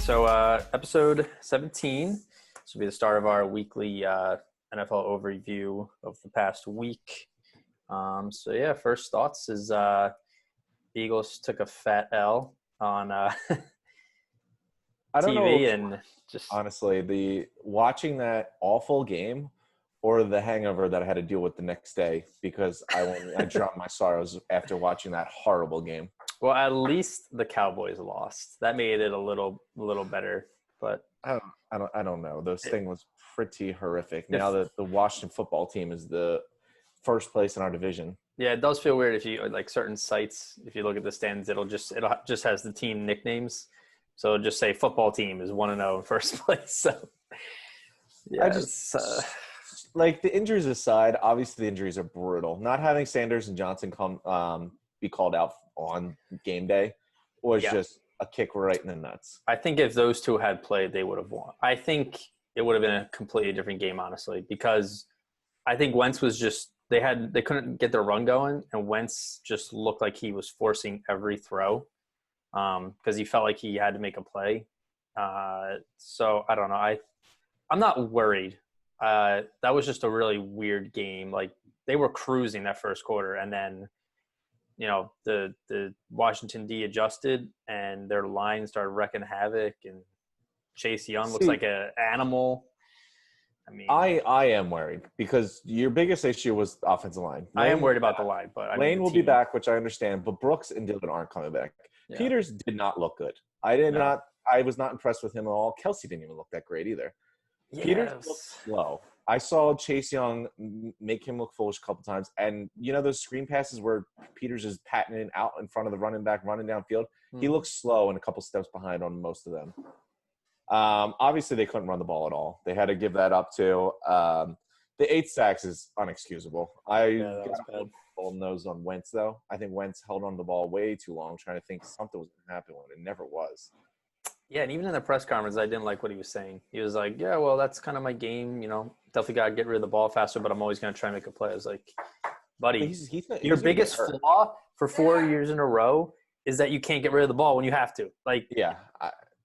So episode 17. This will be the start of our weekly NFL overview of the past week. First thoughts is the Eagles took a fat L on I don't know TV if, and just honestly, the watching that awful game or the hangover that I had to deal with the next day because I dropped my sorrows after watching that horrible game. well, at least the Cowboys lost. That made it a little better. But I don't know. This thing was pretty horrific. If- Now that the Washington football team is the first place in our division. yeah, it does feel weird if you like certain sites. If you look at the stands, it'll just has the team nicknames. So it'll just say football team is 1-0 in first place. So yeah, like the injuries aside, obviously the injuries are brutal. Not having Sanders and Johnson be called out on game day was just a kick right in the nuts. I think if those two had played, they would have won. I think it would have been a completely different game, honestly, because I think Wentz was just they couldn't get their run going, and Wentz just looked like he was forcing every throw because he felt like he had to make a play. So I don't know. I'm not worried. That was just a really weird game. Like they were cruising that first quarter, and then the Washington D adjusted, and their line started wrecking havoc. And Chase Young looks like an animal. I mean, I am worried because your biggest issue was the offensive line. I am worried about the line, but Lane will be back, which I understand, but Brooks and Dillon aren't coming back. Yeah. Peters did not look good. I was not impressed with him at all. Kelsey didn't even look that great either. Yes. Peters looked slow. I saw Chase Young make him look foolish a couple times. And, those screen passes where Peters is patting it out in front of the running back, running downfield, he looks slow and a couple steps behind on most of them. Obviously, they couldn't run the ball at all. They had to give that up too. The 8 sacks is unexcusable. I got a nose on Wentz, though. I think Wentz held on to the ball way too long, trying to think something was going to happen when it never was. Yeah, and even in the press conference, I didn't like what he was saying. He was like, yeah, well, that's kind of my game. Definitely got to get rid of the ball faster, but I'm always going to try and make a play. I was like, buddy, your biggest flaw for 4 years in a row is that you can't get rid of the ball when you have to. Like, yeah,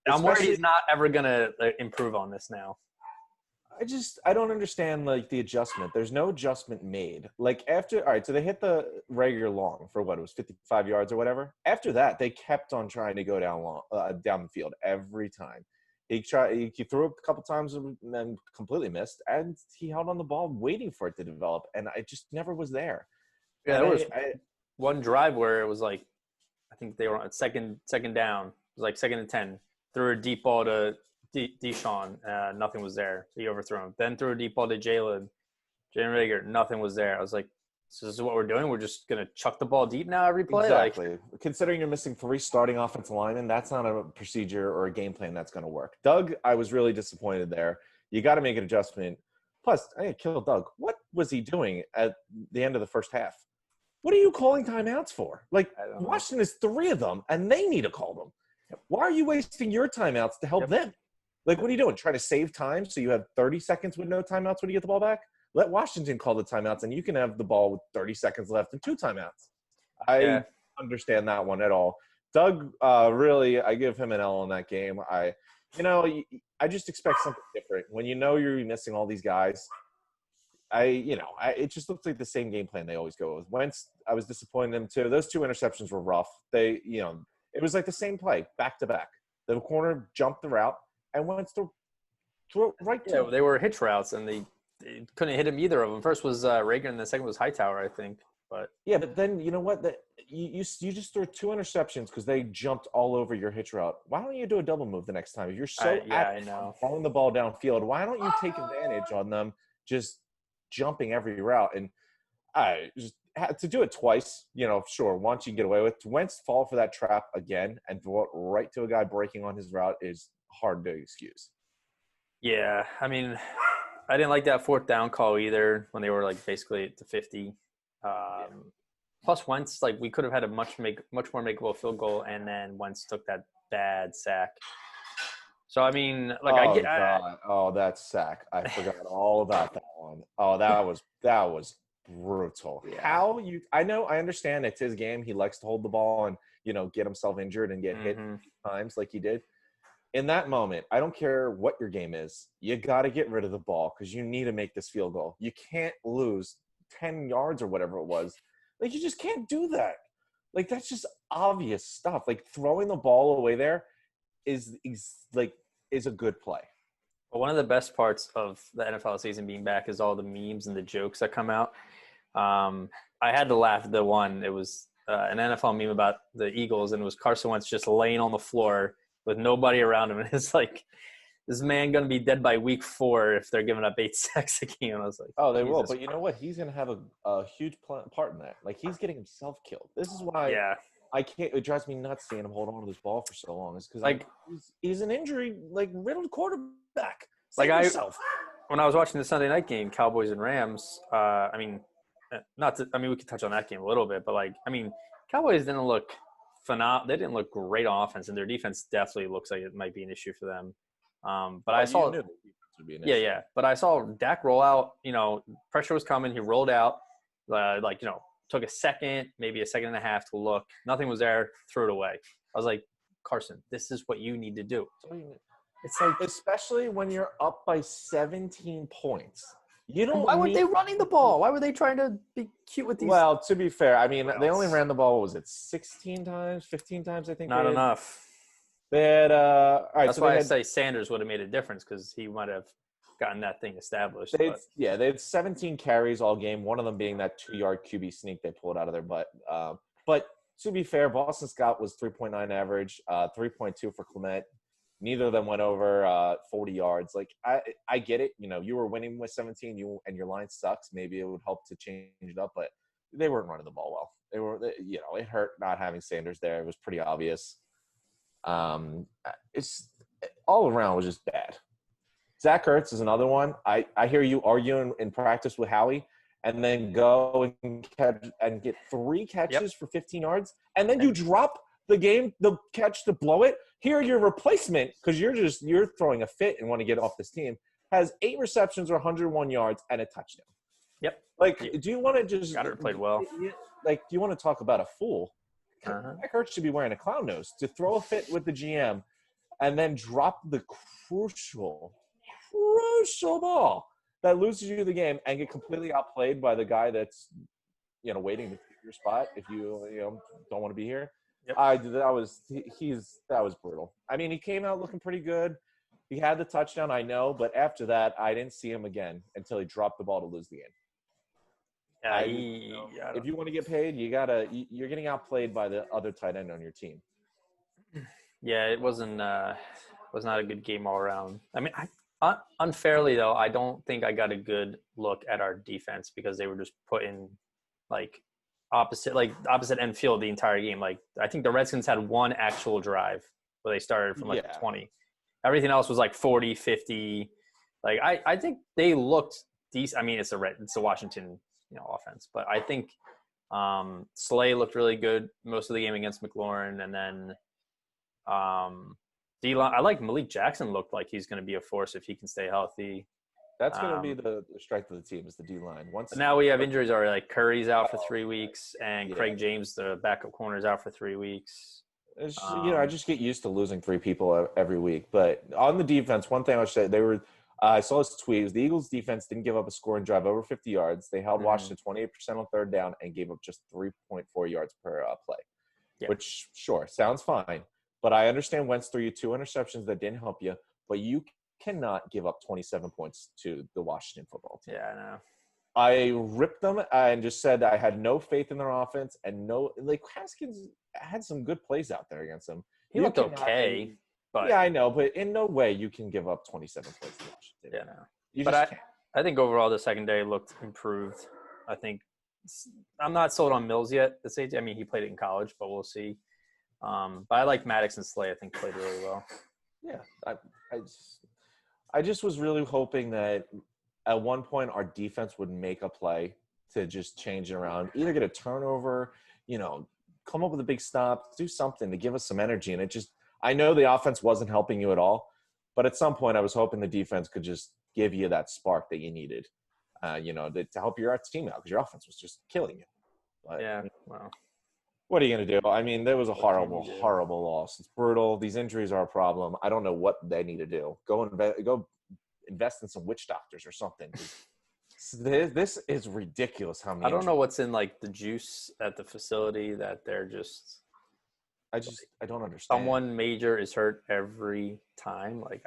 I'm worried he's not ever going to improve on this now. I don't understand, the adjustment. There's no adjustment made. All right, so they hit the regular long for what? It was 55 yards or whatever. After that, they kept on trying to go down the field every time. He threw it a couple times and then completely missed, and he held on the ball waiting for it to develop, and I just never was there. Yeah, there was one drive where it was I think they were on second down. It was like 2nd and 10. Threw a deep ball to Deshaun, nothing was there. So he overthrew him. Then threw a deep ball to Jalen Reagor, nothing was there. I was like, so this is what we're doing? We're just going to chuck the ball deep now every play? Exactly. Considering you're missing 3 starting offensive linemen, that's not a procedure or a game plan that's going to work. Doug, I was really disappointed there. You got to make an adjustment. Plus, I killed Doug. What was he doing at the end of the first half? What are you calling timeouts for? Washington is 3 of them, and they need to call them. Why are you wasting your timeouts to help them? What are you doing? Trying to save time so you have 30 seconds with no timeouts when you get the ball back? Let Washington call the timeouts, and you can have the ball with 30 seconds left and 2 timeouts. I understand that one at all. Doug, really, I give him an L on that game. I just expect something different. When you're missing all these guys, it just looks like the same game plan they always go with. Wentz, I was disappointed in him too. Those 2 interceptions were rough. It was like the same play, back to back. The corner jumped the route and went to throw right to him. They were hitch routes, and they couldn't hit him either of them. First was Reagor, and the second was Hightower, I think. But yeah, but then you know what? You just threw 2 interceptions because they jumped all over your hitch route. Why don't you do a double move the next time? If you're so throwing the ball downfield, why don't you take advantage on them just jumping every route? And I just had to do it twice, sure, once you can get away with. To Wentz fall for that trap again and throw it right to a guy breaking on his route is hard to excuse. Yeah, I mean, I didn't like that 4th down call either when they were basically at the 50. Plus Wentz, we could have had a much more makeable field goal, and then Wentz took that bad sack. So I mean, that sack! I forgot all about that one. Oh, that was brutal. Yeah. I understand it's his game. He likes to hold the ball and get himself injured and get hit times like he did. in that moment, I don't care what your game is, you got to get rid of the ball because you need to make this field goal. You can't lose 10 yards or whatever it was. Like, you just can't do that. Like, that's just obvious stuff. Like, throwing the ball away there is a good play. But one of the best parts of the NFL season being back is all the memes and the jokes that come out. I had to laugh at the one. It was an NFL meme about the Eagles, and it was Carson Wentz just laying on the floor with nobody around him. And it's like, this man going to be dead by week 4 if they're giving up 8 sacks a game. I was like, oh, they will. But you know what? He's going to have a huge part in that. Like, he's getting himself killed. This is why I can't. It drives me nuts seeing him hold on to this ball for so long. It's because like he's an injury riddled quarterback. Save yourself. When I was watching the Sunday night game, Cowboys and Rams. We could touch on that game a little bit, but Cowboys didn't look phenomenal. They didn't look great on offense, and their defense definitely looks like it might be an issue for them. But I saw, But I saw Dak roll out. Pressure was coming. He rolled out, took a second, maybe a second and a half to look. Nothing was there. Threw it away. I was like, Carson, this is what you need to do. It's like, especially when you're up by 17 points. Why weren't they running the ball? Why were they trying to be cute with these? Well, to be fair, they only ran the ball, what was it, 16 times, 15 times, I think? Not enough. They had, all right. That's why I say Sanders would have made a difference because he might have gotten that thing established. They had 17 carries all game, one of them being that 2-yard QB sneak they pulled out of their butt. But to be fair, Boston Scott was 3.9 average, 3.2 for Clement. Neither of them went over 40 yards. Like, I get it. You were winning with 17, and your line sucks. Maybe it would help to change it up, but they weren't running the ball well. It hurt not having Sanders there. It was pretty obvious. It's all around was just bad. Zach Ertz is another one. I hear you arguing in practice with Howie, and then go and get 3 catches for 15 yards, and then you drop the catch to blow it. Here, your replacement, because you're throwing a fit and want to get off this team, has 8 receptions or 101 yards and a touchdown. Yep. Do you want to just got it played well? Do you want to talk about a fool? Zach Ertz should be wearing a clown nose to throw a fit with the GM, and then drop the crucial ball that loses you the game and get completely outplayed by the guy that's waiting to take your spot if you don't want to be here. Yep. That was brutal. He came out looking pretty good. He had the touchdown, I know, but after that, I didn't see him again until he dropped the ball to lose the game. If you want to get paid, you're getting outplayed by the other tight end on your team. Yeah, it was not a good game all around. Unfairly though, I don't think I got a good look at our defense because they were just putting opposite end field the entire game. I think the Redskins had one actual drive where they started from 20. Everything else was 40, 50. I think they looked decent. It's a Washington offense, but I think Slay looked really good most of the game against McLaurin, and then D-line. I like Malik Jackson. Looked like he's going to be a force if he can stay healthy. That's going to be the strength of the team is the D-line. Now we have injuries already. Curry's out for 3 weeks, and Craig James, the backup corner, is out for 3 weeks. I just get used to losing 3 people every week. But on the defense, one thing I would say, I saw this tweet. It was the Eagles' defense didn't give up a scoring drive over 50 yards. They held Washington 28% on third down and gave up just 3.4 yards per play, which, sure, sounds fine. But I understand Wentz threw you 2 interceptions that didn't help you, but you cannot give up 27 points to the Washington football team. Yeah, I know. I ripped them and just said I had no faith in their offense and Haskins had some good plays out there against them. He looked okay. But yeah, I know, but in no way you can give up 27 points to Washington. Yeah, no. I think overall the secondary looked improved. I think I'm not sold on Mills yet. He played it in college, but we'll see. But I like Maddox and Slay. I think played really well. Yeah, I just was really hoping that at one point our defense would make a play to just change it around, either get a turnover, come up with a big stop, do something to give us some energy. And I know the offense wasn't helping you at all, but at some point I was hoping the defense could just give you that spark that you needed, to help your team out because your offense was just killing you. But, yeah, well. What are you going to do? I mean, there was a What can horrible, you do? horrible loss. It's brutal. These injuries are a problem. I don't know what they need to do. Go invest in some witch doctors or something. This is ridiculous how many I don't know injuries. what's in like the juice at the facility that they're just I don't understand. someone major is hurt every time. Like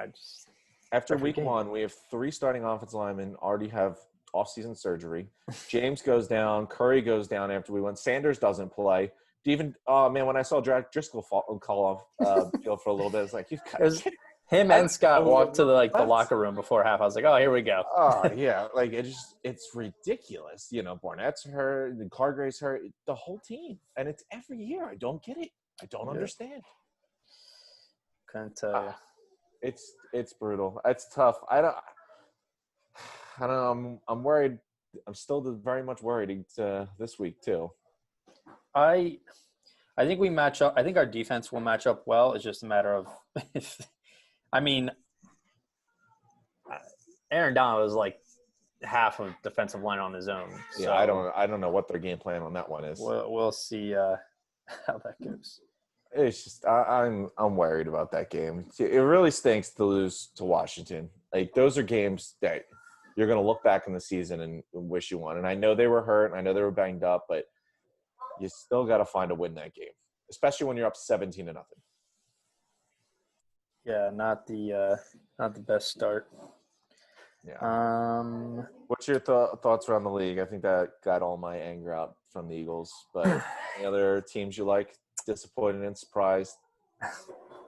After every week game. 1, we have 3 starting offensive linemen already have off-season surgery. James goes down. Curry goes down after we went. Sanders doesn't play. Even when I saw Driscoll call off field for a little bit, it's like, you've got to kid. Him I and don't know Scott who walked to the left. locker room before half. I was like, oh, here we go. Oh yeah, like it's ridiculous. Barnett's hurt, the Cargrave's hurt, the whole team, and it's every year. I don't get it. I don't understand. Couldn't tell you. It's brutal. It's tough. I don't know. I'm worried. I'm still very much worried this week too. I think we match up. I think our defense will match up well. It's just a matter of I mean, Aaron Donald was like half of defensive line on his own. So Yeah, I don't know what their game plan on that one is. We'll see how that goes. It's just I'm worried about that game. It really stinks to lose to Washington. Like, those are games that you're going to look back in the season and wish you won. And I know they were hurt, and I know they were banged up, but you still got to find a win that game, especially when you're up 17-0. Yeah, not the best start. Yeah. What's your thoughts around the league? I think that got all my anger out from the Eagles. But any other teams you like, disappointed and surprised?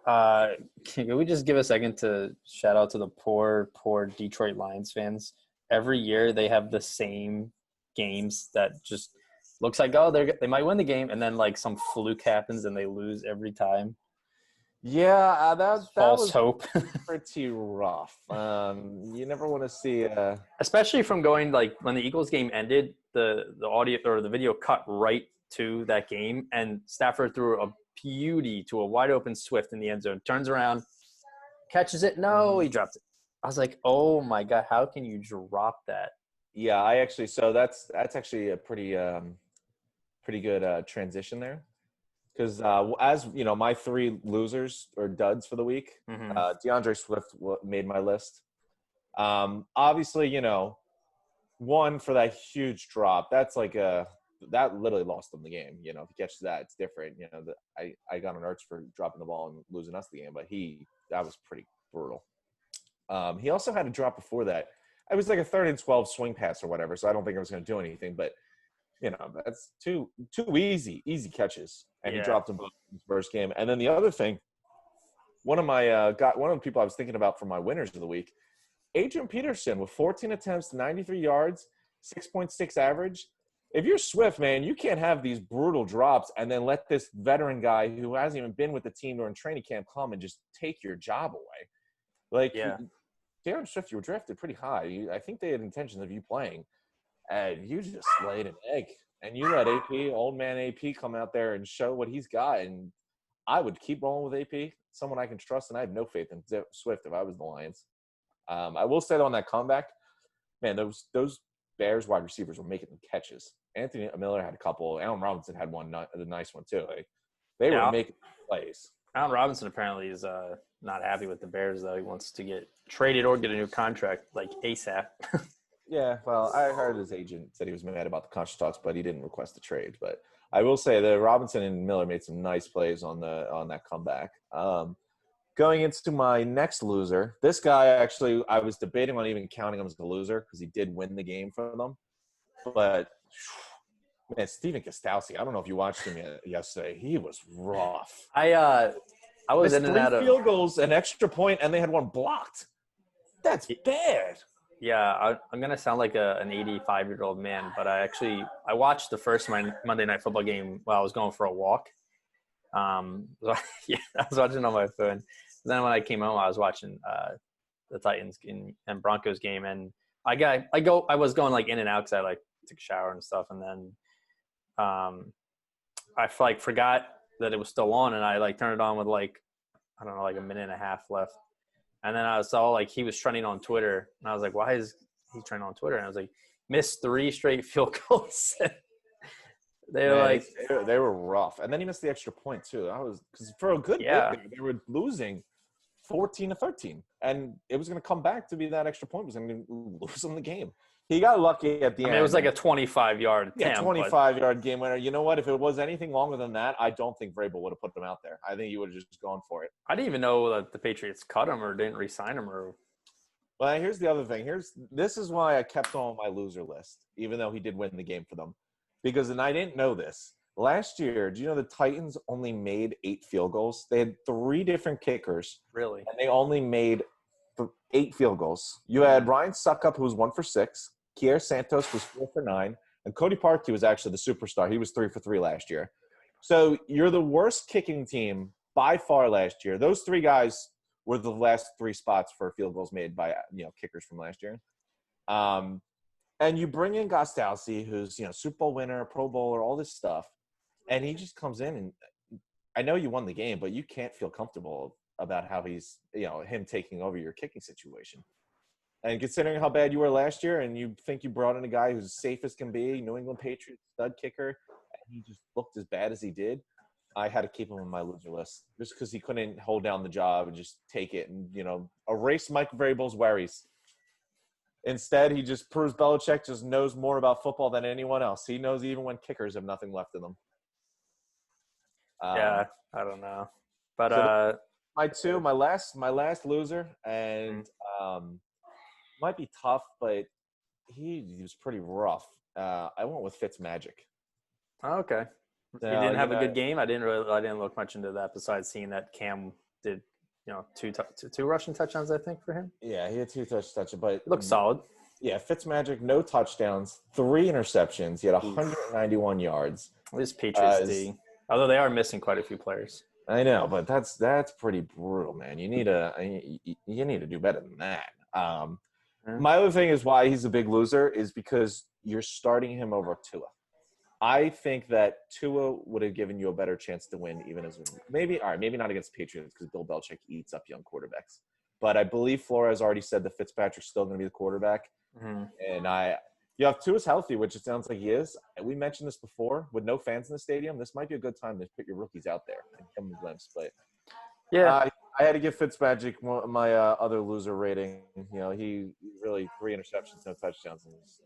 Can we just give a second to shout out to the poor Detroit Lions fans? Every year they have the same games that just looks like, oh, they might win the game, and then like some fluke happens and they lose every time. Yeah, that false was hope. pretty rough. You never want to see especially from going like when the Eagles game ended, the audio or the video cut right to that game, and Stafford threw a beauty to a wide open Swift in the end zone, turns around, catches it. No, he dropped it. I was like, oh my God, how can you drop that? Yeah, so that's actually a pretty good transition there. Because as you know, my 3 losers or duds for the week, DeAndre Swift made my list. Obviously, one for that huge drop. That's like that literally lost them the game. If he catches that, it's different. I got on Ertz for dropping the ball and losing us the game, but that was pretty brutal. He also had a drop before that. It was like a 3rd and 12 swing pass or whatever, so I don't think I was going to do anything, but. That's two easy catches, and he dropped them both in his first game. And then the other thing, one of the people I was thinking about for my winners of the week, Adrian Peterson with 14 attempts, 93 yards, 6.6 average. If you're Swift, man, you can't have these brutal drops and then let this veteran guy who hasn't even been with the team during training camp come and just take your job away. Like, Darren Swift, you were drafted pretty high. I think they had intentions of you playing. And you just laid an egg, and you let old man AP, come out there and show what he's got. And I would keep rolling with AP, someone I can trust, and I have no faith in Swift if I was the Lions. I will say that on that comeback, man, those Bears wide receivers were making the catches. Anthony Miller had a couple. Allen Robinson had a nice one too. They were making plays. Allen Robinson apparently is not happy with the Bears, though. He wants to get traded or get a new contract like ASAP. Yeah, well, I heard his agent said he was mad about the contract talks, but he didn't request a trade. But I will say that Robinson and Miller made some nice plays on that comeback. Going into my next loser, this guy actually, I was debating on even counting him as a loser because he did win the game for them. But man, Steven Gostowski, I don't know if you watched him yesterday. He was rough. I was in and out of 3 field goals, an extra point, and they had one blocked. That's bad. Yeah, I'm going to sound like an 85-year-old man, but I watched the first Monday Night Football game while I was going for a walk. I was watching on my phone. Then when I came home, I was watching the Titans and Broncos game, and I was going like in and out because I took a shower and stuff, and then I forgot that it was still on, and I turned it on with a minute and a half left. And then I saw he was trending on Twitter, and I was like, why is he trending on Twitter? And I was like, missed 3 straight field goals. They're Man, like, they were rough. And then he missed the extra point, too. Because for a good yeah. bit, they were losing 14-13. And it was going to come back to be that extra point was going to lose them the game. He got lucky at the I end. mean, it was like a 25-yard attempt. 25-yard game winner. You know what? If it was anything longer than that, I don't think Vrabel would have put them out there. I think he would have just gone for it. I didn't even know that the Patriots cut him or didn't re-sign him. Well, here's the other thing. This is why I kept on my loser list, even though he did win the game for them. And I didn't know this. Last year, do you know the Titans only made 8 field goals? They had 3 different kickers. Really? And they only made 8 field goals. You had Ryan Suckup, who was 1 for 6. Kier Santos was 4 for 9. And Cody Parkey was actually the superstar. He was 3 for 3 last year. So you're the worst kicking team by far last year. Those 3 guys were the last 3 spots for field goals made by kickers from last year. And you bring in Gostowski, who's Super Bowl winner, Pro Bowler, all this stuff, and he just comes in and I know you won the game, but you can't feel comfortable about how he's him taking over your kicking situation. And considering how bad you were last year, and you think you brought in a guy who's safe as can be, New England Patriots stud kicker, and he just looked as bad as he did, I had to keep him on my loser list just because he couldn't hold down the job and just take it and, erase Mike Vrabel's worries. Instead, he just proves Belichick just knows more about football than anyone else. He knows even when kickers have nothing left in them. Yeah, I don't know. But my last loser, and might be tough, but he was pretty rough. I went with Fitzmagic. Oh, okay. He didn't have a good game. I didn't look much into that besides seeing that Cam did, 2 rushing touchdowns, I think, for him. Yeah, he had 2 touchdowns, but it looked solid. Yeah, Fitzmagic, no touchdowns, 3 interceptions. He had 191 yards. This Patriots D. Although they are missing quite a few players. I know, but that's pretty brutal, man. You need to do better than that. My other thing is why he's a big loser is because you're starting him over Tua. I think that Tua would have given you a better chance to win, even as maybe not against Patriots because Bill Belichick eats up young quarterbacks. But I believe Flores already said that Fitzpatrick's still going to be the quarterback, and you have Tua's healthy, which it sounds like he is. We mentioned this before with no fans in the stadium. This might be a good time to put your rookies out there and give them a glimpse. But yeah, I had to give Fitzpatrick my other loser rating. He really 3 interceptions, no touchdowns, and it's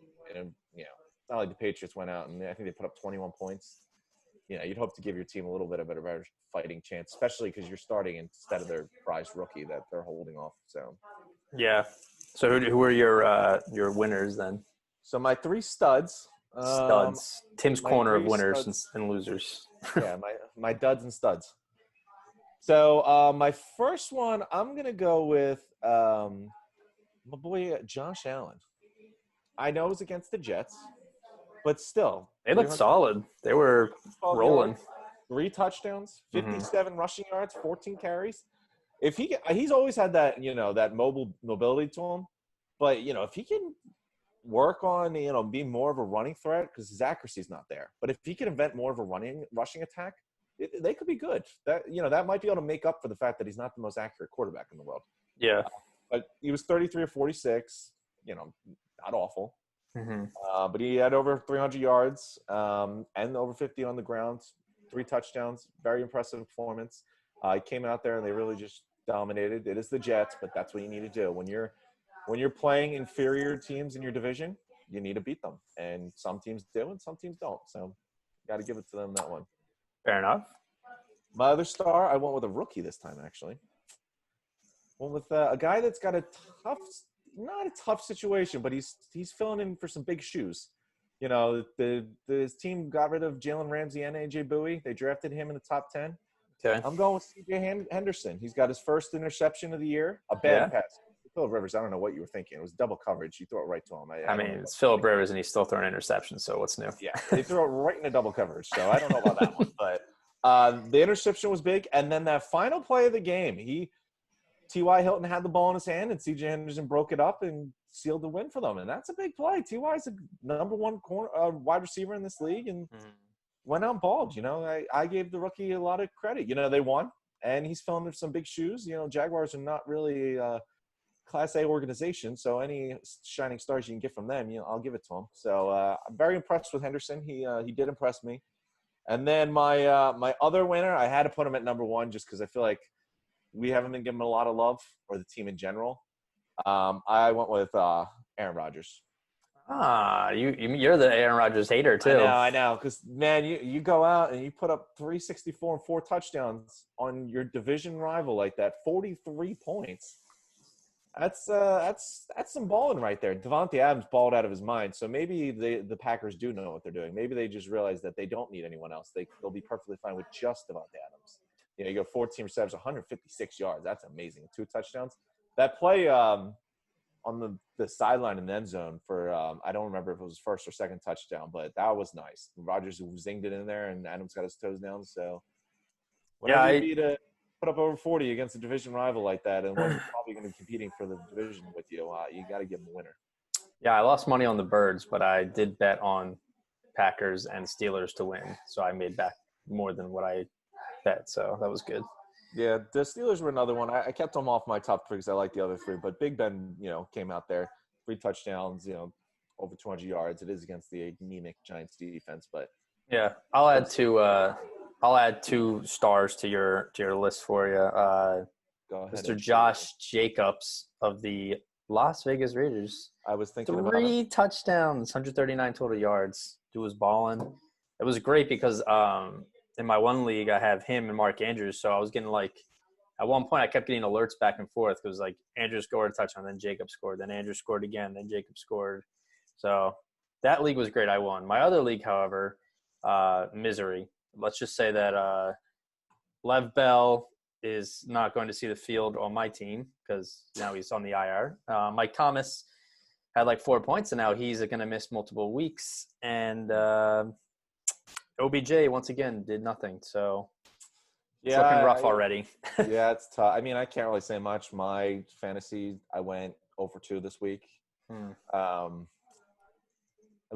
not like the Patriots went out and I think they put up 21 points. You'd hope to give your team a little bit of a better fighting chance, especially because you're starting instead of their prized rookie that they're holding off. So yeah. So who are your winners then? So my 3 studs. Tim's corner of winners and losers. Yeah, my duds and studs. So my first one, I'm gonna go with my boy Josh Allen. I know it was against the Jets, but still, they looked solid. They were rolling. Yards, 3 touchdowns, 57 rushing yards, 14 carries. If he's always had that that mobility to him, but if he can work on be more of a running threat because his accuracy is not there. But if he can invent more of a rushing attack, they could be good. That might be able to make up for the fact that he's not the most accurate quarterback in the world. Yeah, but he was 33 or 46. Not awful. But he had over 300 yards and over 50 on the ground, 3 touchdowns. Very impressive performance. He came out there and they really just dominated. It is the Jets, but that's what you need to do when you're playing inferior teams in your division. You need to beat them, and some teams do, and some teams don't. So, got to give it to them that one. Fair enough. My other star, I went with a rookie this time. Actually, went with a guy that's got not a tough situation, but he's filling in for some big shoes. His team got rid of Jalen Ramsey and AJ Bowie. They drafted him in the top 10. Okay. I'm going with CJ Henderson. He's got his first interception of the year. A bad pass. Philip Rivers, I don't know what you were thinking. It was double coverage. You throw it right to him. I mean, it's Philip Rivers, and he's still throwing interceptions, so what's new? Yeah, they throw it right into double coverage, so I don't know about that one. But the interception was big. And then that final play of the game, T.Y. Hilton had the ball in his hand, and C.J. Henderson broke it up and sealed the win for them. And that's a big play. T.Y. is a number 1 wide receiver in this league and went out and balled. I gave the rookie a lot of credit. They won, and he's filling in some big shoes. Jaguars are not really Class A organization, so any shining stars you can get from them, I'll give it to him. So I'm very impressed with Henderson. He did impress me. And then my other winner, I had to put him at number one just because I feel like we haven't been given a lot of love, or the team in general. I went with Aaron Rodgers. You're the Aaron Rodgers hater too. I know, because man, you go out and you put up 364 and 4 touchdowns on your division rival like that, 43 points. That's some balling right there. Devontae Adams balled out of his mind. So maybe the Packers do know what they're doing. Maybe they just realize that they don't need anyone else. They'll be perfectly fine with just Devontae Adams. You go 14 receptions, 156 yards. That's amazing. 2 touchdowns. That play on the sideline in the end zone for I don't remember if it was first or second touchdown, but that was nice. Rodgers zinged it in there, and Adams got his toes down. So whenever you need to put up over 40 against a division rival like that, and one's probably going to be competing for the division with you, you got to give them a winner. Yeah, I lost money on the Birds, but I did bet on Packers and Steelers to win, so I made back more than what I bet. So that was good. Yeah, the Steelers were another one. I kept them off my top 3 because I like the other 3. But Big Ben, came out there, 3 touchdowns, over 200 yards. It is against the anemic Giants defense, but yeah, I'll add 2 stars to your list for you. Go ahead, Mr. Josh Jacobs of the Las Vegas Raiders. I was thinking about 3 touchdowns, 139 total yards. Dude was balling. It was great because in my one league, I have him and Mark Andrews. So I was getting at one point I kept getting alerts back and forth because Andrews scored a touchdown, then Jacob scored, then Andrews scored again, then Jacob scored. So that league was great. I won. My other league, however, misery. Let's just say that Lev Bell is not going to see the field on my team because now he's on the IR. Mike Thomas had 4 points, and now he's going to miss multiple weeks. And OBJ once again did nothing, so it's looking rough already. Yeah, it's tough. I mean, I can't really say much. My fantasy, I went over 2 this week. I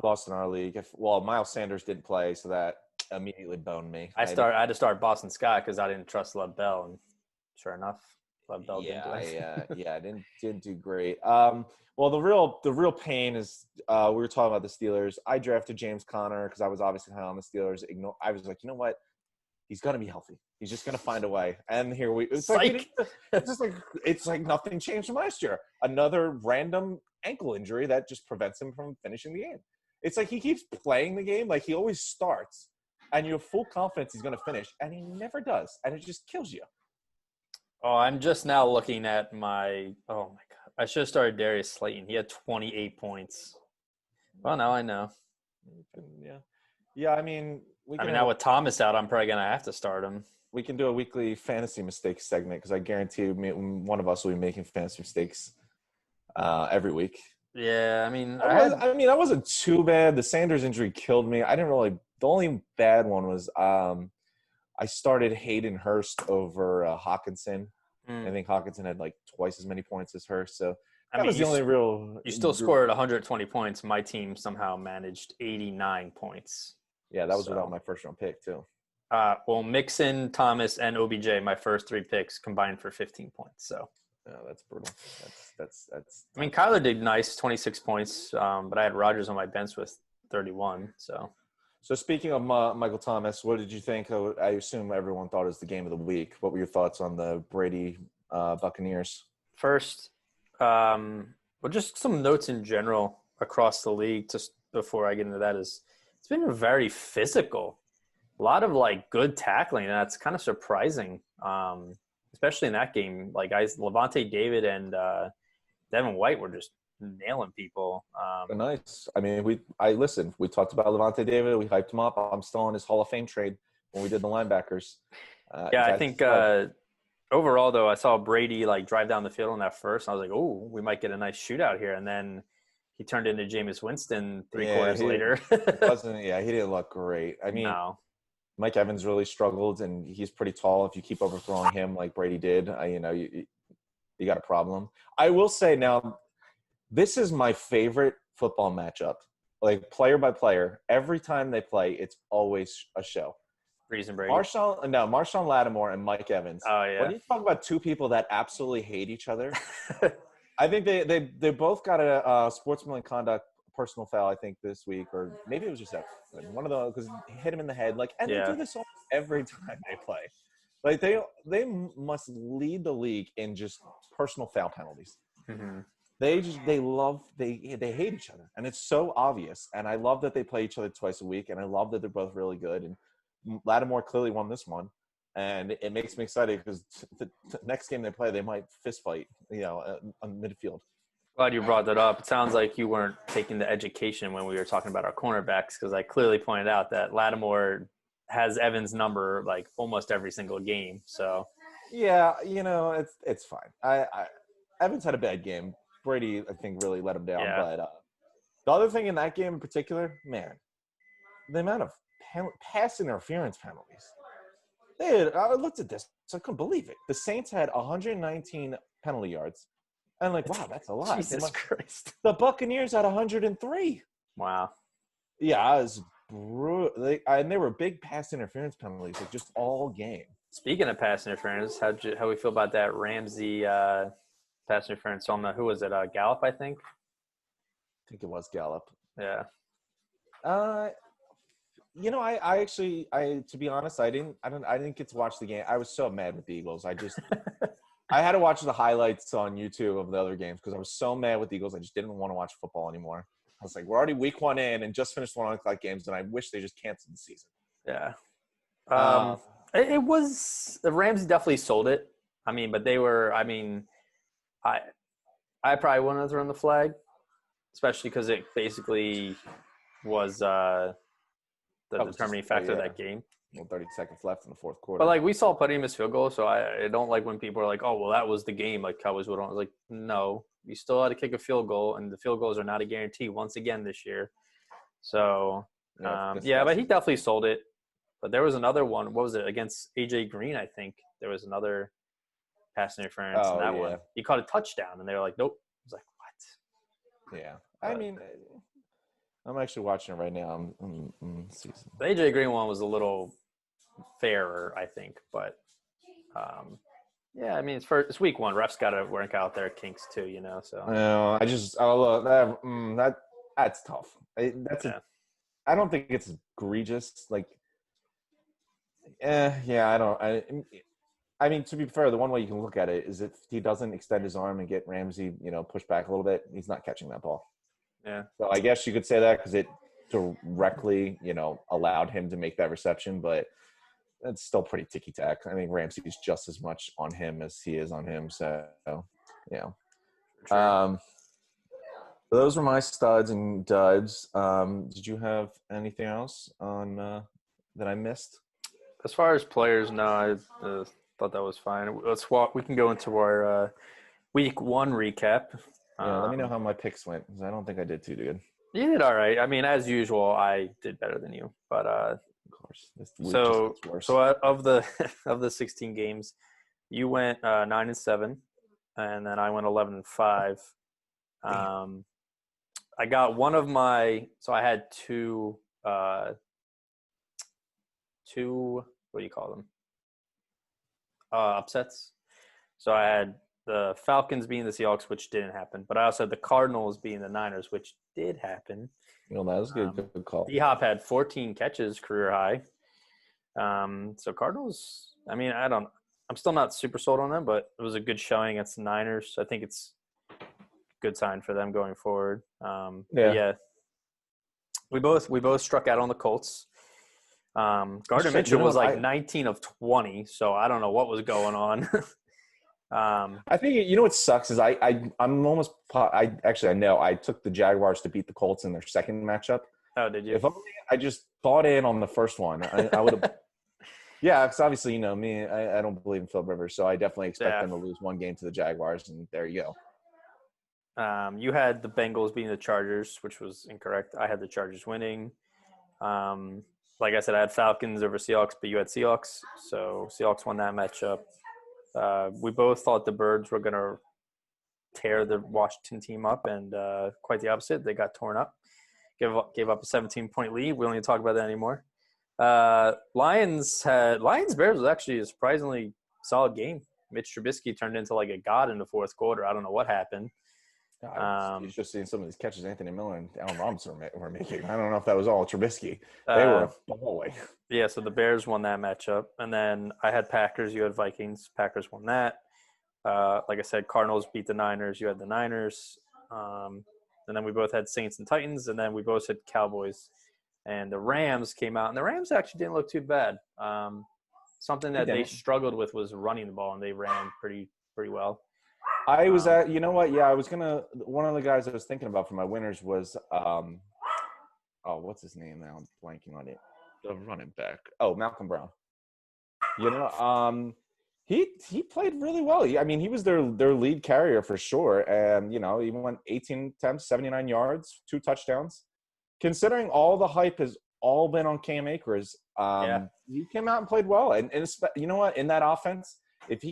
lost in our league. Miles Sanders didn't play, so that immediately boned me. I had to start Boston Scott because I didn't trust Lev Bell, and sure enough, Lev Bell didn't do it. I didn't do great. Well, the real pain is we were talking about the Steelers. I drafted James Conner because I was obviously high on the Steelers. I was like, you know what? He's gonna be healthy. He's just gonna find a way. And here it's like nothing changed from last year. Another random ankle injury that just prevents him from finishing the game. It's like he keeps playing the game, like he always starts, and you have full confidence he's gonna finish, and he never does, and it just kills you. Oh, I'm just now looking at my – oh, my God. I should have started Darius Slayton. He had 28 points. Well, now I know. Yeah, I mean – now with Thomas out, I'm probably going to have to start him. We can do a weekly fantasy mistakes segment because I guarantee you one of us will be making fantasy mistakes every week. Yeah, I mean – I wasn't too bad. The Sanders injury killed me. I didn't really – the only bad one was I started Hayden Hurst over Hawkinson. I think Hawkinson had twice as many points as Hurst. So that was the only real – You still scored 120 points. My team somehow managed 89 points. Yeah, that was without my first-round pick too. Well, Mixon, Thomas, and OBJ, my first 3 picks combined for 15 points. So that's brutal. That's. I mean, Kyler did nice, 26 points, but I had Rodgers on my bench with 31. So speaking of Michael Thomas, what did you think? I assume everyone thought it was the game of the week. What were your thoughts on the Brady Buccaneers? First, just some notes in general across the league. Just before I get into that, it's been very physical. A lot of good tackling, and that's kind of surprising, especially in that game. Levante David and Devin White were just nailing people. Nice. I mean, we talked about Levante David. We hyped him up. I'm still on his Hall of Fame trade when we did the linebackers. I think overall, though, I saw Brady drive down the field on that first. And I was like, oh, we might get a nice shootout here. And then he turned into Jameis Winston three quarters later. He didn't look great. I mean, no. Mike Evans really struggled, and he's pretty tall. If you keep overthrowing him like Brady did, you got a problem. I will say now, this is my favorite football matchup. Player by player, every time they play, it's always a show. Breeze and Brady. Marshawn Lattimore and Mike Evans. Oh, yeah. When you talk about 2 people that absolutely hate each other, I think they both got a sportsmanlike conduct personal foul, I think, this week, or maybe it was just that one of those because he hit him in the head. Like, and they do this almost every time they play. Like they must lead the league in just personal foul penalties. Mm-hmm. They hate each other, and it's so obvious. And I love that they play each other twice a week, and I love that they're both really good. And Lattimore clearly won this one, and it makes me excited because the next game they play, they might fist fight, on midfield. Glad you brought that up. It sounds like you weren't taking the education when we were talking about our cornerbacks, because I clearly pointed out that Lattimore has Evans' number like almost every single game. So yeah, it's fine. Evans had a bad game. Brady, I think, really let him down. Yeah. But the other thing in that game in particular, man, the amount of pass interference penalties. I looked at this, so I couldn't believe it. The Saints had 119 penalty yards. And wow, that's a lot. Jesus Christ. The Buccaneers had 103. Wow. Yeah, it was brutal. And they were big pass interference penalties, like just all game. Speaking of pass interference, how we feel about that Ramsey pass interference on who was it? Gallup, I think. I think it was Gallup. Yeah. I actually, to be honest, I didn't get to watch the game. I was so mad with the Eagles. I had to watch the highlights on YouTube of the other games because I was so mad with the Eagles. I just didn't want to watch football anymore. I was like, we're already week 1 in and just finished 1 o'clock games, and I wish they just canceled the season. Yeah. It was Ramsey definitely sold it. I mean, but they were. I mean, I probably wouldn't have thrown the flag, especially because it basically was the determining factor of that game. 30 seconds left in the fourth quarter. But we saw plenty of missed field goals, so I don't like when people are like, "Oh, well, that was the game." Like Cowboys would. I was like, no, you still had to kick a field goal, and the field goals are not a guarantee once again this year. So but he definitely sold it. But there was another one. What was it against AJ Green? I think there was another pass interference in that one. He caught a touchdown, and they were like, "Nope." I was like, "What?" Yeah, I mean, I'm actually watching it right now. Season. The AJ Green one was a little fairer, I think, but I mean, it's week 1. Refs got to work out their kinks too, So that's tough. I don't think it's egregious. I mean, to be fair, the one way you can look at it is if he doesn't extend his arm and get Ramsey, pushed back a little bit, he's not catching that ball. Yeah. So I guess you could say that because it directly, allowed him to make that reception, but it's still pretty ticky-tack. I think Ramsey's just as much on him as he is on him. So, Sure. Those were my studs and duds. Did you have anything else on that I missed? As far as players, no, I thought that was fine. We can go into our week 1 recap. Yeah, let me know how my picks went because I don't think I did too good. You did all right. I mean, as usual, I did better than you. But of course, so of the 16 games, you went 9-7, and then I went 11-5. I got one of my. So I had two. What do you call them? Upsets. So I had the Falcons being the Seahawks, which didn't happen. But I also had the Cardinals being the Niners, which did happen. That was a good call. D-Hop had 14 catches, career high. So Cardinals, I mean, I'm still not super sold on them, but it was a good showing against the Niners. I think it's a good sign for them going forward. We both struck out on the Colts. Gardner Mitchell was 19 of 20, so I don't know what was going on. I think what sucks is I'm almost I know I took the Jaguars to beat the Colts in their second matchup. Oh, did you? If only I just bought in on the first one, I would have. Yeah, because obviously me, I don't believe in Phil Rivers, so I definitely expect them to lose one game to the Jaguars, and there you go. You had the Bengals beating the Chargers, which was incorrect. I had the Chargers winning. Like I said, I had Falcons over Seahawks, but you had Seahawks, so Seahawks won that matchup. We both thought the Birds were going to tear the Washington team up, and quite the opposite. They got torn up. Gave up a 17-point lead. We don't need to talk about that anymore. Lions-Bears was actually a surprisingly solid game. Mitch Trubisky turned into like a god in the fourth quarter. I don't know what happened. It's just seeing some of these catches Anthony Miller and Allen Robinson were making. I don't know if that was all Trubisky. They were balling. Yeah, so the Bears won that matchup. And then I had Packers, you had Vikings. Packers won that. Like I said, Cardinals beat the Niners. You had the Niners. And then we both had Saints and Titans. And then we both had Cowboys. And the Rams came out. And the Rams actually didn't look too bad. Something that they struggled with was running the ball, and they ran pretty well. I was at, you know what? Yeah, I was gonna. One of the guys I was thinking about for my winners was, what's his name now? I'm blanking on it. The running back. Oh, Malcolm Brown. You know, he played really well. I mean, he was their lead carrier for sure, and you know, he went 18 attempts, 79 yards, 2 touchdowns. Considering all the hype has all been on Cam Akers, he came out and played well. And you know what? In that offense. If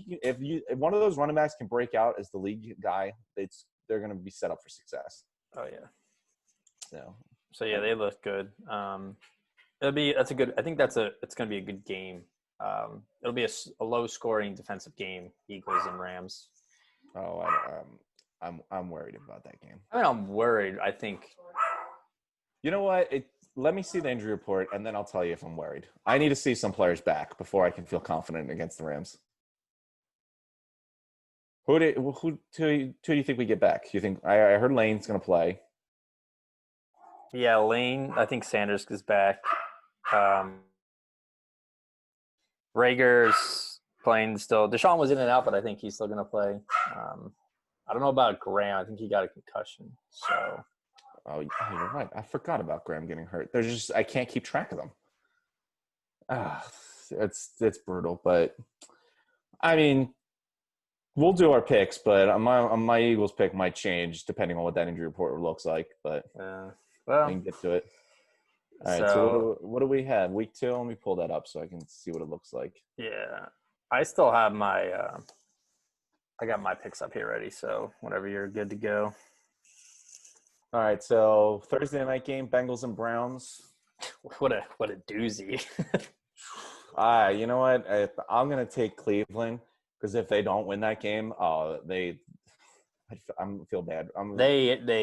one of those running backs can break out as the league guy, they're going to be set up for success. Oh yeah. So yeah, they look good. I think it's going to be a good game. It'll be a low scoring defensive game, Eagles and Rams. Oh, I'm worried about that game. I mean, I'm worried. I think. You know what? Let me see the injury report, and then I'll tell you if I'm worried. I need to see some players back before I can feel confident against the Rams. Who do you think we get back? You think I heard Lane's going to play? Yeah, Lane. I think Sanders is back. Rager's playing still. Deshaun was in and out, but I think he's still going to play. I don't know about Graham. I think he got a concussion. So. Oh, you're right. I forgot about Graham getting hurt. I can't keep track of them. It's brutal, but I mean. We'll do our picks, but my Eagles pick might change depending on what that injury report looks like. But we can get to it. All right. So what do we have? Week 2. Let me pull that up so I can see what it looks like. Yeah, I still have my. I got my picks up here ready. So whenever you're good to go. All right. So Thursday night game: Bengals and Browns. What a doozy. You know what? I'm gonna take Cleveland. Because if they don't win that game, I feel bad. If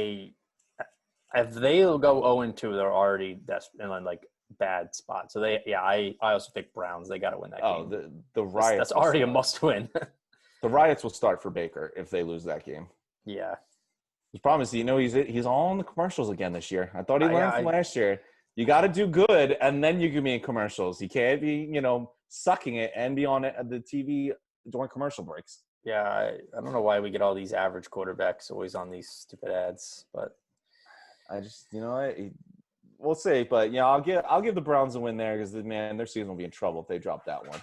they go 0-2, they're already in like bad spot. So I also pick Browns. They got to win that game. Oh, the riots. That's already a must win. The riots will start for Baker if they lose that game. Yeah. The problem is, he's all in the commercials again this year. I thought he learned from last year. You got to do good, and then you can be in commercials. You can't be, sucking it and be on the TV during commercial breaks. Yeah, I don't know why we get all these average quarterbacks always on these stupid ads, but I just we'll see. But I'll give the Browns a win there because their season will be in trouble if they drop that one.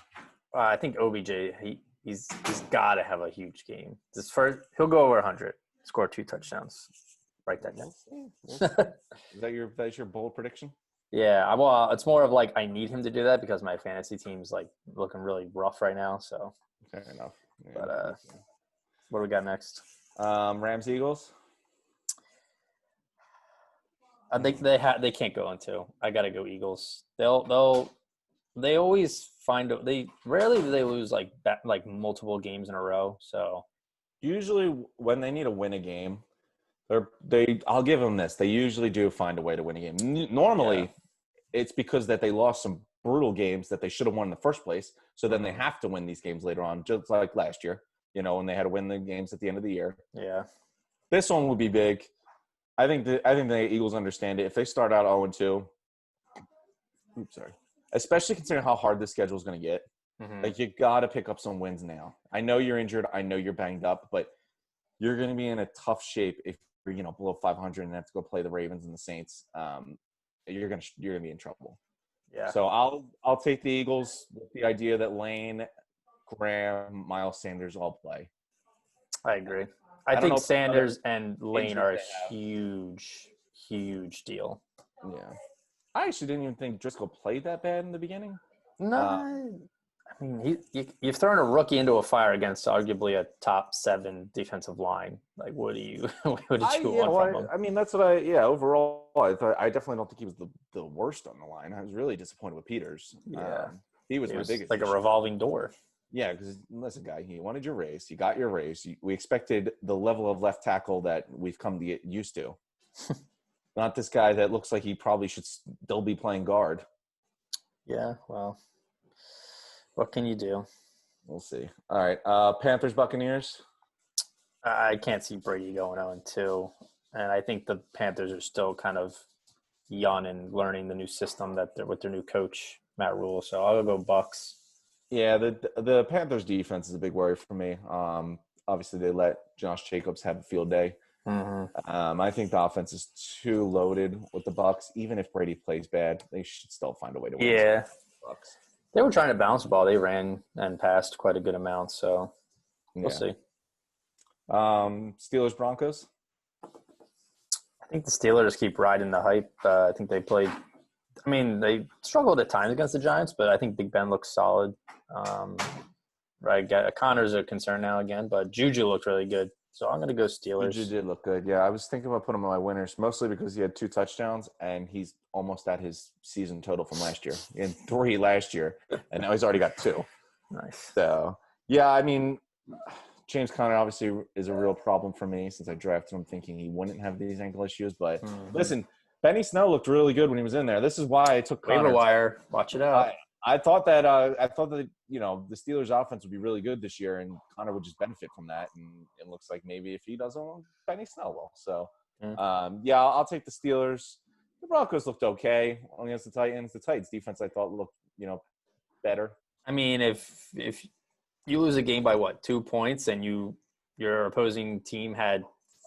I think OBJ he's got to have a huge game. He'll go over 100, score 2 touchdowns. Write that down. We'll see. Is that your bold prediction? Yeah, well, it's more of like I need him to do that because my fantasy team's like looking really rough right now. So. Fair enough. Yeah. But what do we got next? Rams Eagles. I think they can't go on 2. I got to go Eagles. They always rarely do they lose like multiple games in a row. So usually when they need to win a game, I'll give them this. They usually do find a way to win a game. Normally, it's because that they lost some brutal games that they should have won in the first place. So then they have to win these games later on, just like last year, when they had to win the games at the end of the year. Yeah. This one would be big. I think the Eagles understand it. If they start out 0-2, especially considering how hard this schedule is going to get, like you got to pick up some wins now. I know you're injured. I know you're banged up, but you're going to be in a tough shape if you're below 500 and have to go play the Ravens and the Saints. You're going to be in trouble. Yeah. So I'll take the Eagles with the idea that Lane, Graham, Miles Sanders all play. I agree. I think Sanders and Lane are a huge, huge deal. Yeah. I actually didn't even think Driscoll played that bad in the beginning. No. I mean, you've thrown a rookie into a fire against arguably a top 7 defensive line. Like, what did you want from him? I mean, that's what overall, I definitely don't think he was the worst on the line. I was really disappointed with Peters. Yeah. He was my biggest like issue. a revolving door. Yeah, because listen, guy, you wanted your raise. You got your raise. We expected the level of left tackle that we've come to get used to. Not this guy that looks like he probably should still be playing guard. Yeah, well, what can you do? We'll see. All right, Panthers, Buccaneers. I can't see Brady going 0-2, and I think the Panthers are still kind of young and learning the new system that they're with their new coach Matt Rule. So I'll go Bucks. Yeah, the Panthers defense is a big worry for me. Obviously, they let Josh Jacobs have a field day. Mm-hmm. I think the offense is too loaded with the Bucks. Even if Brady plays bad, they should still find a way to win. Yeah, Bucks. they were trying to bounce the ball. They ran and passed quite a good amount. So we'll see. Steelers, Broncos. I think the Steelers keep riding the hype. I think they played. I mean, they struggled at times against the Giants, but I think Big Ben looks solid. Right, Connor's a concern now again, but Juju looked really good. So I'm going to go Steelers. Juju did look good. Yeah, I was thinking about putting him on my winners, mostly because he had 2 touchdowns, and he's almost at his season total from last year. He had 3 last year, and now he's already got 2. Nice. So, yeah, I mean, James Conner obviously is a real problem for me since I drafted him thinking he wouldn't have these ankle issues. But listen, Benny Snell looked really good when he was in there. This is why I took Conner. Waiver wire. Watch it out. I thought that the Steelers offense would be really good this year, and Connor would just benefit from that. And it looks like maybe if he doesn't, Benny Snell will. So, I'll take the Steelers. The Broncos looked okay against the Titans. The Titans defense I thought looked better. I mean, if you lose a game by 2 points, and your opposing team had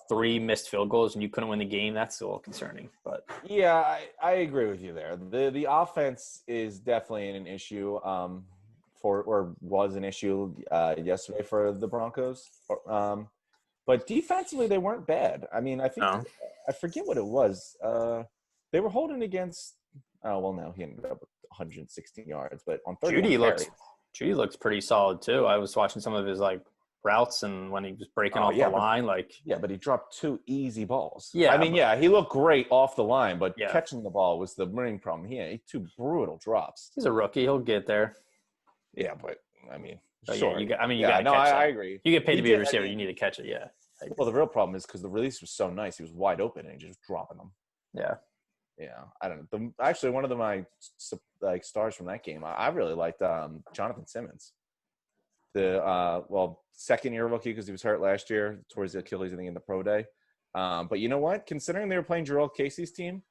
3 missed field goals and you couldn't win the game, that's a little concerning. But yeah, I agree with you there. The offense is definitely an issue was an issue yesterday for the Broncos. But defensively they weren't bad. I mean, I think I forget what it was. They were holding against he ended up with 116 yards, but on 30 Judy looks pretty solid too. I was watching some of his routes and when he was breaking off the line, but he dropped 2 easy balls. Yeah, I mean, he looked great off the line, but catching the ball was the main problem. He had 2 brutal drops. He's a rookie; he'll get there. Yeah, but I mean, sure. Yeah, you got to catch that. I agree. You get paid to be a receiver. You need to catch it. Yeah. Well, the real problem is because the release was so nice, he was wide open and he just dropping them. Yeah. Yeah, I don't know. Actually, one of my stars from that game, I really liked Jonathan Simmons. The second-year rookie because he was hurt last year towards the Achilles, I think, in the pro day. But you know what? Considering they were playing Jarrell Casey's team,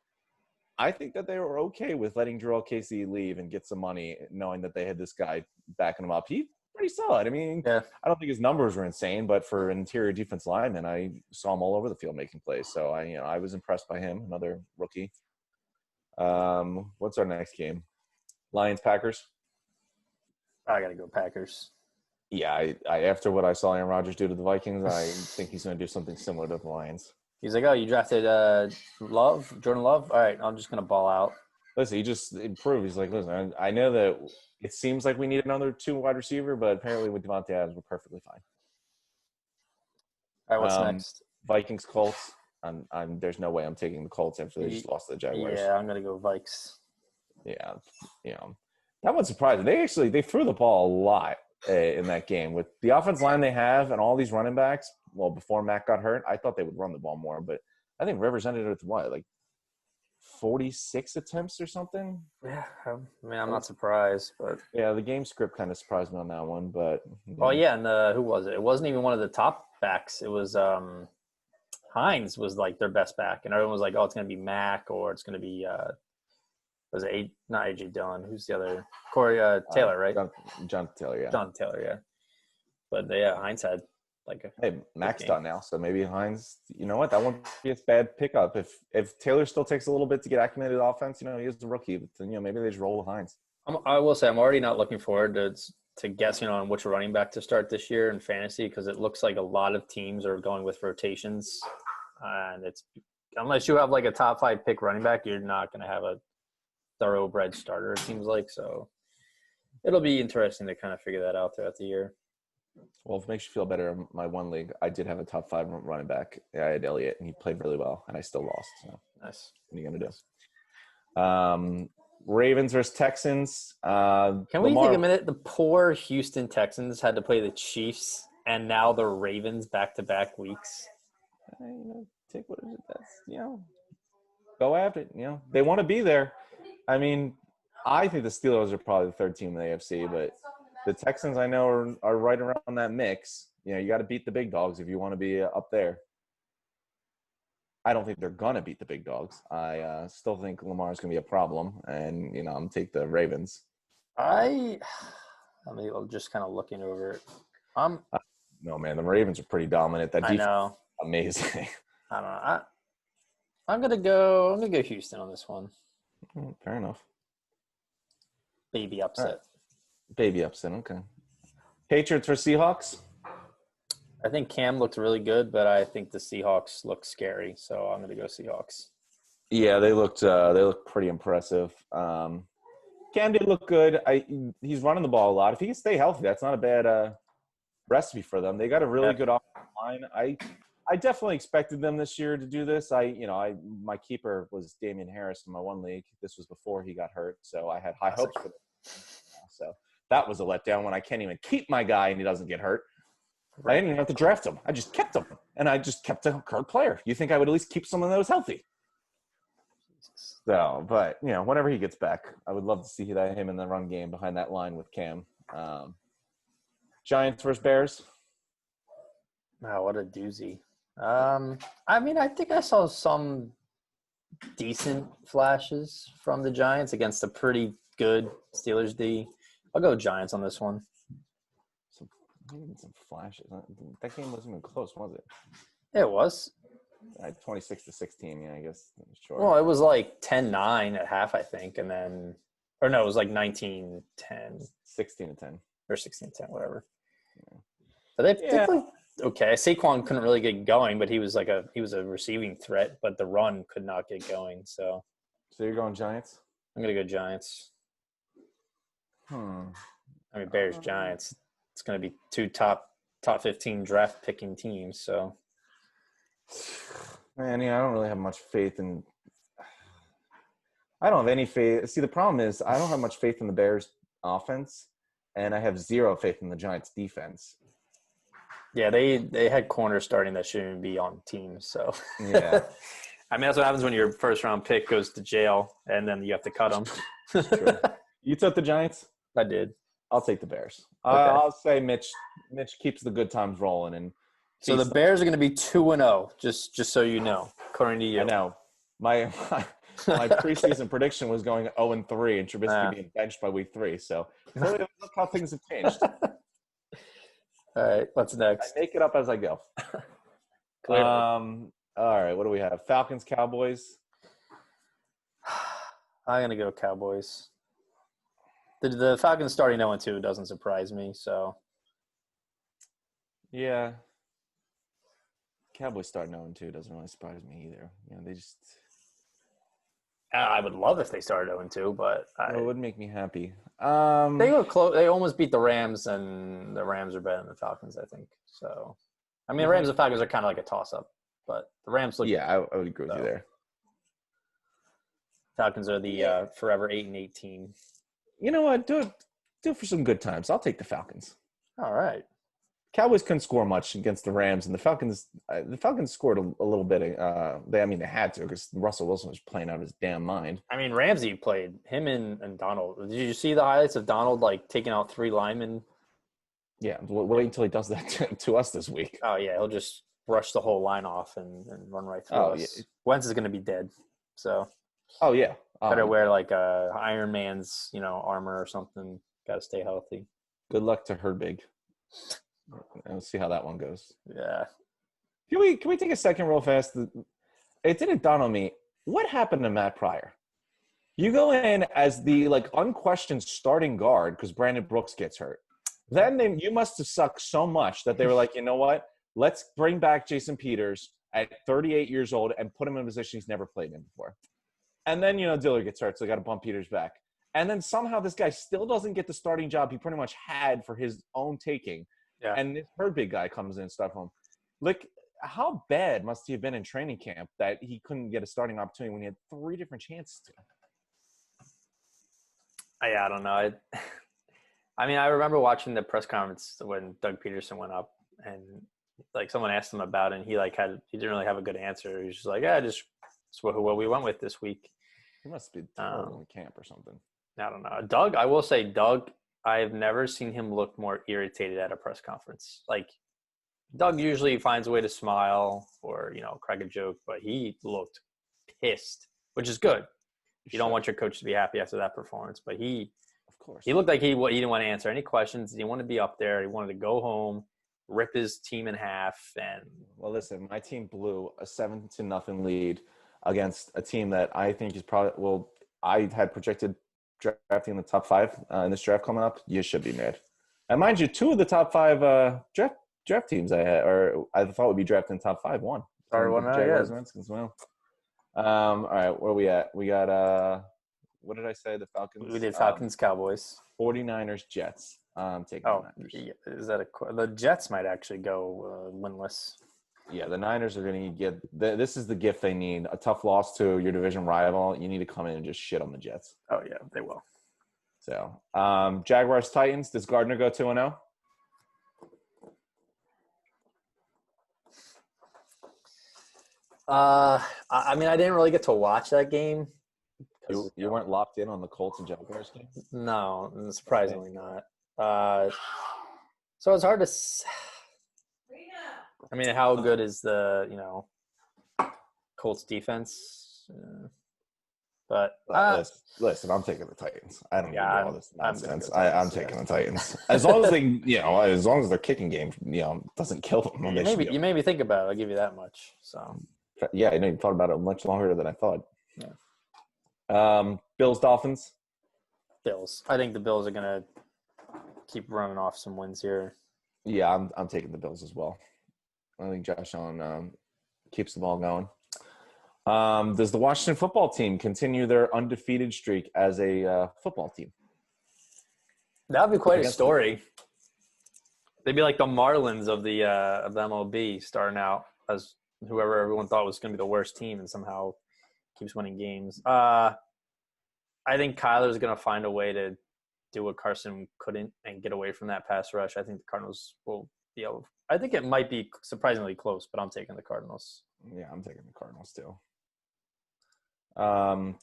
I think that they were okay with letting Jarrell Casey leave and get some money, knowing that they had this guy backing him up. He's pretty solid. I mean, I don't think his numbers were insane, but for an interior defense lineman, I saw him all over the field making plays. So I was impressed by him, another rookie. What's our next game? Lions, Packers. I got to go Packers. Yeah, I after what I saw Aaron Rodgers do to the Vikings, I think he's going to do something similar to the Lions. He's like, oh, you drafted Jordan Love? All right, I'm just going to ball out. Listen, he just improved. He's like, listen, I know that it seems like we need another 2 wide receiver, but apparently with Devontae Adams, we're perfectly fine. All right, what's next? Vikings, Colts. There's no way I'm taking the Colts after they just lost to the Jaguars. Yeah, I'm going to go Vikes. Yeah, that one surprised me. They threw the ball a lot in that game with the offense line they have and all these running backs. Well, before Mac got hurt, I thought they would run the ball more, but I think Rivers ended with 46 attempts or something. Yeah, I mean, I'm not surprised, but the game script kind of surprised me on that one. But and who was it? It wasn't even one of the top backs. It was Hines was their best back, and everyone was like, "Oh, it's going to be Mac or it's going to be was it not AJ Dillon? Who's the other? Corey Taylor, right? John Taylor, yeah. John Taylor, yeah. But Hines had Mac's done now, so maybe Hines. You know what? That won't be a bad pickup. If Taylor still takes a little bit to get acclimated to the offense, he is a rookie. But maybe they just roll with Hines. I will say I'm already not looking forward to guessing on which running back to start this year in fantasy because it looks like a lot of teams are going with rotations, and it's unless you have a top 5 pick running back, you're not going to have a thoroughbred starter. It seems like so. It'll be interesting to kind of figure that out throughout the year. Well, if it makes you feel better, in my one league, I did have a top 5 running back. I had Elliott, and he played really well, and I still lost. So nice. What are you going to do? Ravens versus Texans. Can we Lamar, take a minute? The poor Houston Texans had to play the Chiefs and now the Ravens back-to-back weeks. Take what is it? That's go after it. They want to be there. I mean, I think the Steelers are probably the third team in the AFC, but the Texans I know are right around that mix. You got to beat the big dogs if you want to be up there. I don't think they're gonna beat the big dogs. I still think Lamar's gonna be a problem, and I'm gonna take the Ravens. I'm just kind of looking over it. No, man, the Ravens are pretty dominant. That defense I know. is amazing. I don't know. I'm gonna go Houston on this one. Fair enough. Baby upset. Right. Baby upset. Okay. Patriots for Seahawks. I think Cam looked really good, but I think the Seahawks look scary, so I'm gonna go Seahawks. Yeah, they looked pretty impressive. Cam did look good. He's running the ball a lot. If he can stay healthy, that's not a bad recipe for them. They got a really good offensive line. I definitely expected them this year to do this. My keeper was Damian Harris in my one league. This was before he got hurt, so I had high hopes for them. So that was a letdown when I can't even keep my guy and he doesn't get hurt. Right. I didn't even have to draft him. I just kept him, and I just kept a current player. You think I would at least keep someone that was healthy? So, but whenever he gets back, I would love to see him in the run game behind that line with Cam. Giants versus Bears. Wow, what a doozy. I think I saw some decent flashes from the Giants against a pretty good Steelers D. I'll go Giants on this one. Some flashes. That game wasn't even close, was it? It was. 26-16, I guess. Sure. Well, it was like 10-9 at half, I think, and then – or no, it was like 19-10. 16-10. Or 16-10, whatever. Yeah. But they played okay. Saquon couldn't really get going, but he was a receiving threat, but the run could not get going. So you're going Giants? I'm going to go Giants. Bears, Giants. It's going to be two top 15 draft picking teams. So, man, I don't really have much faith in. I don't have any faith. See, the problem is I don't have much faith in the Bears offense, and I have zero faith in the Giants defense. Yeah, they had corners starting that shouldn't be on teams. So, yeah. That's what happens when your first round pick goes to jail, and then you have to cut them. True. You took the Giants? I did. I'll take the Bears. Okay. I'll say Mitch keeps the good times rolling, and so the Bears are going to be 2-0. Just so you know, according to you. I know my preseason prediction was going 0-3, and Trubisky being benched by week 3. So look how things have changed. All right, what's next? I make it up as I go. All right, what do we have? Falcons, Cowboys. I'm going to go Cowboys. The Falcons starting 0-2 doesn't surprise me. So, yeah, Cowboys starting 0-2 doesn't really surprise me either. They just. I would love if they started 0-2, but it would make me happy. They were close. They almost beat the Rams, and the Rams are better than the Falcons, I think. So, the Rams and Falcons are kind of like a toss-up, but the Rams look. Yeah, I would agree with you there. Falcons are the forever 8-18. You know what? Do it for some good times. I'll take the Falcons. All right. Cowboys couldn't score much against the Rams, and the Falcons scored a little bit. They had to because Russell Wilson was playing out his damn mind. Ramsey played him and Donald. Did you see the highlights of Donald taking out 3 linemen? Yeah, wait until he does that to us this week. Oh yeah, he'll just brush the whole line off and run right through us. Yeah. Wentz is going to be dead. So. Oh yeah. Better wear Iron Man's armor or something. Got to stay healthy. Good luck to Herbig. Let's see how that one goes. Yeah. Can we take a second real fast? It didn't dawn on me. What happened to Matt Pryor? You go in as the unquestioned starting guard because Brandon Brooks gets hurt. Then you must have sucked so much that they were like, you know what? Let's bring back Jason Peters at 38 years old and put him in a position he's never played in before. And then, Diller gets hurt, so they got to bump Peters back. And then somehow this guy still doesn't get the starting job he pretty much had for his own taking. Yeah. And this big guy comes in and stuff home. How bad must he have been in training camp that he couldn't get a starting opportunity when he had 3 different chances to? I don't know. I mean, I remember watching the press conference when Doug Peterson went up, and like someone asked him about it, and he didn't really have a good answer. He was just like, yeah, just what we went with this week. He must be terrible in camp or something. I don't know. Doug, I will say, Doug, I've never seen him look more irritated at a press conference. Like, Doug usually finds a way to smile or, crack a joke, but he looked pissed, which is good. You don't want your coach to be happy after that performance, but he looked like he didn't want to answer any questions. He didn't want to be up there. He wanted to go home, rip his team in half. And well, listen, my team blew a 7-0 lead against a team that I think is probably I had projected drafting in the top 5 in this draft coming up. You should be mad. And mind you, 2 of the top 5 draft teams I thought would be drafted in top 5 won. Sorry, one as well. All right, where are we at? We got what did I say? The Falcons. We did Falcons, Cowboys, 49ers, Jets. Taking the Niners. Is that the Jets might actually go winless? Yeah, the Niners are going to get this is the gift they need. A tough loss to your division rival. You need to come in and just shit on the Jets. Oh yeah, they will. So, Jaguars, Titans. Does Gardner go 2-0? I mean, I didn't really get to watch that game. You weren't locked in on the Colts and Jaguars game? No, surprisingly not. So it's hard to. I mean, how good is the Colts defense? But listen, I'm taking the Titans. I don't need all this nonsense. I'm taking the Titans as long as they, as long as their kicking game, doesn't kill them. You made me think about it. I'll give you that much. So yeah, I know you thought about it much longer than I thought. Yeah. Bills, Dolphins. Bills. I think the Bills are gonna keep running off some wins here. Yeah, I'm taking the Bills as well. I think Josh Allen keeps the ball going. Does the Washington football team continue their undefeated streak as a football team? That would be quite a story. They'd be like the Marlins of the MLB, starting out as whoever everyone thought was going to be the worst team and somehow keeps winning games. I think Kyler's going to find a way to do what Carson couldn't and get away from that pass rush. I think the Cardinals will be able – I think it might be surprisingly close, but I'm taking the Cardinals. Yeah, I'm taking the Cardinals too.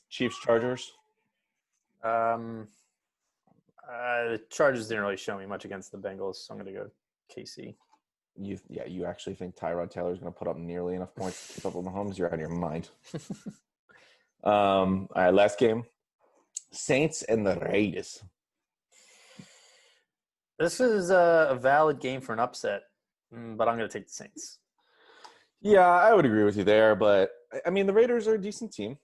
Chiefs, Chargers. The Chargers didn't really show me much against the Bengals, so I'm going to go KC. You actually think Tyrod Taylor is going to put up nearly enough points to keep up with Mahomes? You're out of your mind. All right, last game. Saints and the Raiders. This is a valid game for an upset, but I'm going to take the Saints. Yeah, I would agree with you there, but I mean, the Raiders are a decent team.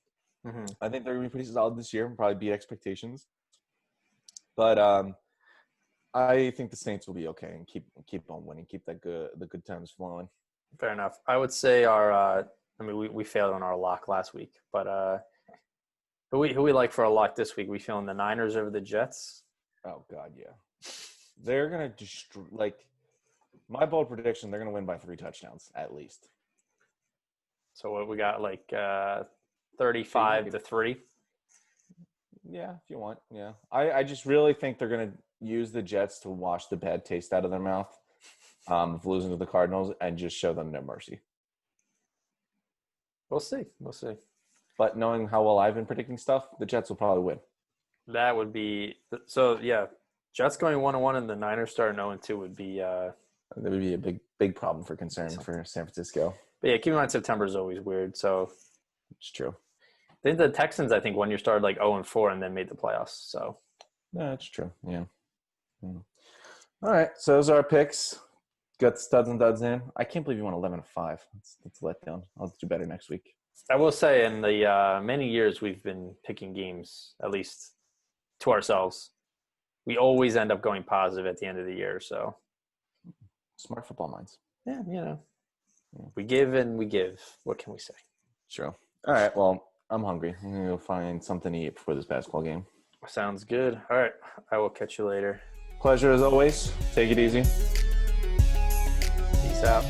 Mm-hmm. I think they're going to be pretty solid this year and probably beat expectations. But I think the Saints will be okay and keep on winning, keep the good times flowing. Fair enough. I would say we failed on our lock last week, but who we like for a lock this week? We feeling the Niners over the Jets? Oh God, yeah. They're going to destroy. Like my bold prediction, they're going to win by 3 touchdowns at least. So what we got, like 35-3? Yeah, if you want. Yeah, I just really think they're going to use the Jets to wash the bad taste out of their mouth of losing to the Cardinals and just show them no mercy. We'll see. But knowing how well I've been predicting stuff, the Jets will probably win. That would be so. Yeah, Jets going 1-1 and the Niners starting 0-2 would be. That would be a big problem for concern for San Francisco. But yeah, keep in mind September is always weird. So it's true. I think the Texans, one year started like 0-4 and then made the playoffs. So no, that's true. Yeah. All right, so those are our picks. Got studs and duds in. I can't believe you went 11-5. That's a letdown. I'll do better next week. I will say, in the many years we've been picking games, at least to ourselves, we always end up going positive at the end of the year. So smart football minds. Yeah, we give and we give. What can we say? Sure. All right. Well, I'm hungry. I'm gonna go find something to eat before this basketball game. Sounds good. All right. I will catch you later. Pleasure as always. Take it easy. Peace out.